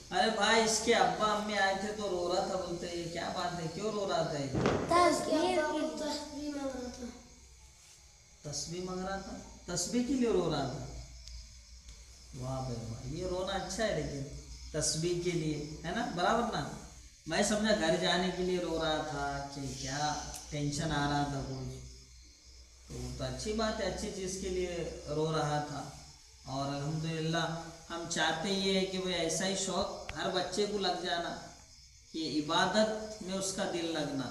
अरे भाई इसके अब्बा अम्मी आए थे तो रो रहा था, बोलते ये क्या बात है, क्यों रो रहा था ये? तस्वीर मांग रहा था। तस्बीह मांग रहा था, तस्बीह के लिए रो रहा था। वाह भाई वाह, ये रोना अच्छा है, लेकिन तस्बीह के लिए है ना, बराबर ना। मैं समझा घर जाने के लिए रो रहा था कि क्या टेंशन आ रहा था कुछ, तो अच्छी बात है, अच्छी चीज़ के लिए रो रहा था। और अल्हम्दुलिल्लाह हम चाहते ये है कि भाई ऐसा ही शौक़ हर बच्चे को लग जाना, कि इबादत में उसका दिल लगना।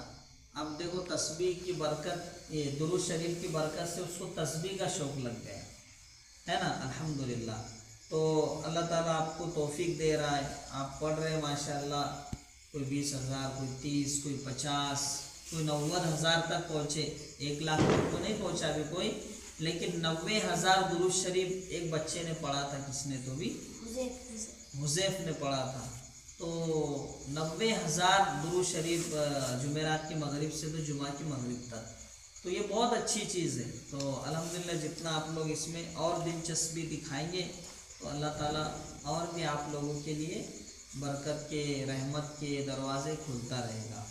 अब देखो तस्बीह की बरकत, ये दुरूद शरीफ की बरकत से उसको तस्बीह का शौक़ लग गया है ना, अल्हम्दुलिल्लाह। तो अल्लाह ताला आपको तौफीक दे रहा है, आप पढ़ रहे हैं माशाल्लाह, कोई 20,000, कोई 30, कोई 50, कोई 90,000 तक पहुँचे। 1 लाख तक तो नहीं पहुँचा अभी कोई, लेकिन 90,000 दुरूद शरीफ एक बच्चे ने पढ़ा था। किसने? तो भी हुज़ैफ ने पढ़ा था। तो 90,000 दुरूद शरीफ जुमेरात की मगरिब से तो जुमा की मगरिब तक, तो ये बहुत अच्छी चीज़ है। तो अल्हम्दुलिल्लाह जितना आप लोग इसमें और दिलचस्पी दिखाएंगे तो अल्लाह ताला और भी आप लोगों के लिए बरकत के, रहमत के दरवाज़े खुलता रहेगा।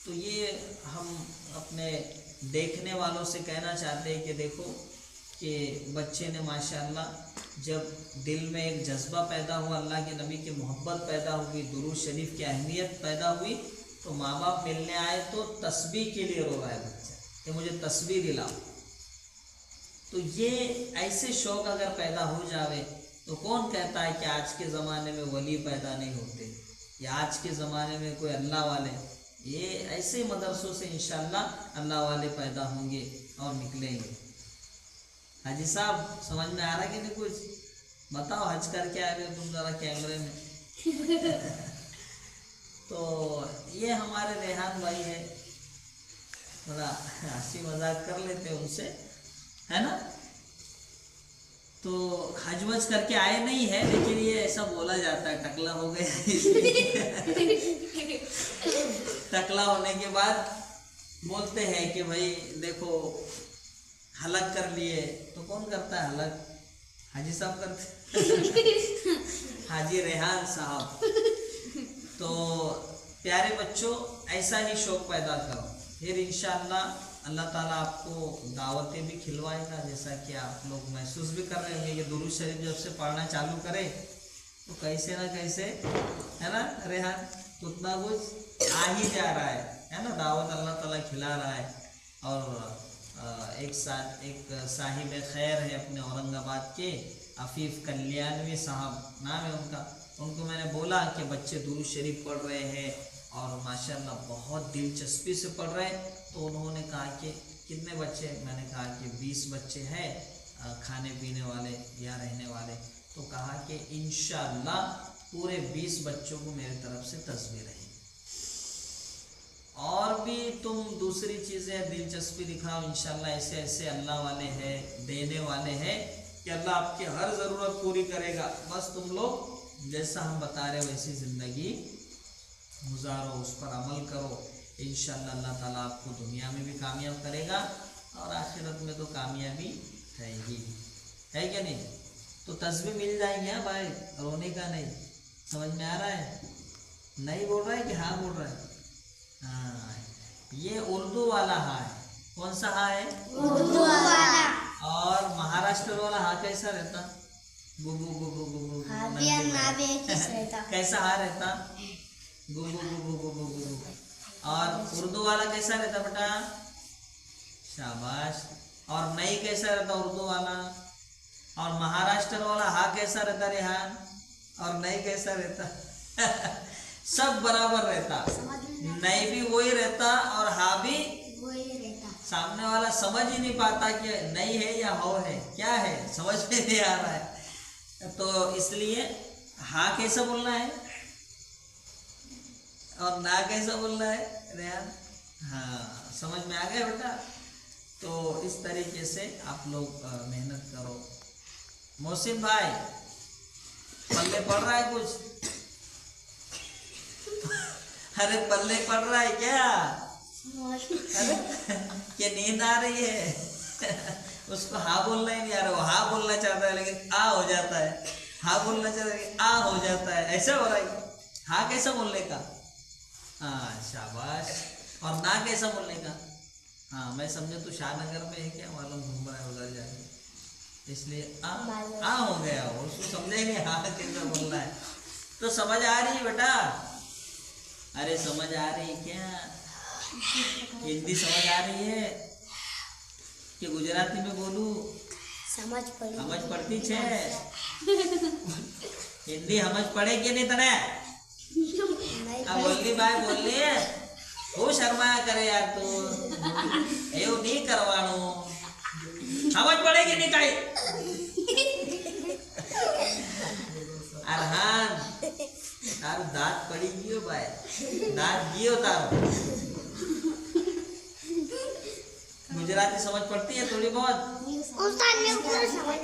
तो ये हम अपने देखने वालों से कहना चाहते हैं कि देखो कि बच्चे ने माशाअल्लाह जब दिल में एक जज्बा पैदा हुआ, अल्लाह के नबी की मोहब्बत पैदा हुई, दुरूद शरीफ की अहमियत पैदा हुई, तो माँ बाप मिलने आए तो तस्बीह के लिए रो रहा है बच्चा कि मुझे तस्बीह दिलाओ। तो ये ऐसे शौक़ अगर पैदा हो जावे तो कौन कहता है कि आज के ज़माने में वली पैदा नहीं होते, या आज के ज़माने में कोई अल्लाह वाले। ये ऐसे मदरसों से इंशाअल्लाह अल्लाह वाले पैदा होंगे और निकलेंगे। हाजी साहब समझ में आ रहा कि नहीं? कुछ बताओ, हज करके आए हुए तुम ज़रा कैमरे में। तो ये हमारे रेहान भाई है, थोड़ा हंसी मजाक कर लेते हैं उनसे, है ना। तो हज वज करके आए नहीं है, लेकिन ये ऐसा बोला जाता है, टकला हो गया इसलिए। टकला होने के बाद बोलते हैं कि भाई देखो हलक कर लिए। तो कौन करता है हलक? हाजी साहब करते। हाजी रेहान साहब। तो प्यारे बच्चों, ऐसा ही शौक़ पैदा करो, फिर इंशाअल्लाह अल्लाह ताला आपको दावतें भी खिलवाएगा। जैसा कि आप लोग महसूस भी कर रहे होंगे कि दुरूद शरीफ जब से पढ़ना चालू करें तो कैसे ना कैसे, है ना रेहान, तो उतना कुछ आ ही जा रहा है ना। दावत अल्लाह ताला खिला रहा है। और एक साहिब खैर है अपने औरंगाबाद के, अफीफ कल्याणवी साहब नाम है उनका। उनको मैंने बोला कि बच्चे दुरूद शरीफ पढ़ रहे हैं और माशाल्लाह बहुत दिलचस्पी से पढ़ रहे हैं। तो उन्होंने कहा कि कितने बच्चे? मैंने कहा कि 20 बच्चे हैं खाने पीने वाले या रहने वाले। तो कहा कि इंशाअल्लाह पूरे 20 बच्चों को मेरी तरफ से तस्बीह रहेगी। और भी तुम दूसरी चीज़ें दिलचस्पी दिखाओ, इंशाअल्लाह ऐसे ऐसे अल्लाह वाले हैं, देने वाले हैं कि अल्लाह आपकी हर ज़रूरत पूरी करेगा। बस तुम लोग जैसा हम बता रहे वैसी ज़िंदगी गुजारो, उस पर अमल करो। इंशाअल्लाह अल्लाह ताला आपको दुनिया में भी कामयाब करेगा और आखिरत में तो कामयाबी है ही, है क्या नहीं? तो तस्बीह मिल जाएंगे। हाँ भाई, रोने का नहीं। समझ में आ रहा है? नहीं बोल रहा है कि हाँ बोल रहा है? हाँ, ये उर्दू वाला हाँ है। कौन सा हाँ है? उर्दू वाला। और महाराष्ट्र वाला हाँ कैसा रहता? गुगु गुगु गुगु। कैसा हाँ रहता? गुगु गुगु गुगु गुगु। और उर्दू वाला कैसा रहता बेटा? शाबाश। और नई कैसा रहता उर्दू वाला? और महाराष्ट्र वाला हा कैसा रहता रेहान? और नई कैसा रहता? सब बराबर रहता। नई भी वही रहता और हा भी वही रहता। सामने वाला समझ ही नहीं पाता कि नई है या हो है, क्या है, समझ में नहीं आ रहा है। तो इसलिए हा कैसा बोलना है और ना कैसा बोलना है रेहान? हाँ, समझ में आ गया बेटा? तो इस तरीके से आप लोग मेहनत करो। मोहसिन भाई पल्ले पड़ रहा है कुछ? अरे पल्ले पड़ रहा है क्या? अरे क्या नींद आ रही है? उसको हाँ बोलना ही नहीं आ रहा, वो हाँ बोलना चाहता है लेकिन आ हो जाता है। हाँ बोलना चाहिए, आ हो जाता है, ऐसा हो रहा है। हाँ कैसा बोलने का? हाँ शाबाश। और ना कैसा बोलने का? हाँ मैं समझे तो शाहनगर में है क्या मालूम, घूम रहा है उधर जाके, इसलिए आ हो गया। उसको समझे ही नहीं हाँ कैसा बोलना है। तो समझ आ रही है बेटा? अरे समझ आ रही है क्या? हिंदी समझ आ रही है कि गुजराती में बोलूं? समझ पड़ती छे? हिंदी समझ पड़े कि नहीं तने? अब बोलनी भाई बोलनी है, वो शर्माया करे यार तू, એવું नहीं करवाणु। समझ पड़े कि नहीं काई? अरहान तारू दांत पड़ी गयो भाई, दांत गयो तारो। गुजराती समझ पड़ती है थोड़ी बहुत? उस्ताद ने पूरा समझ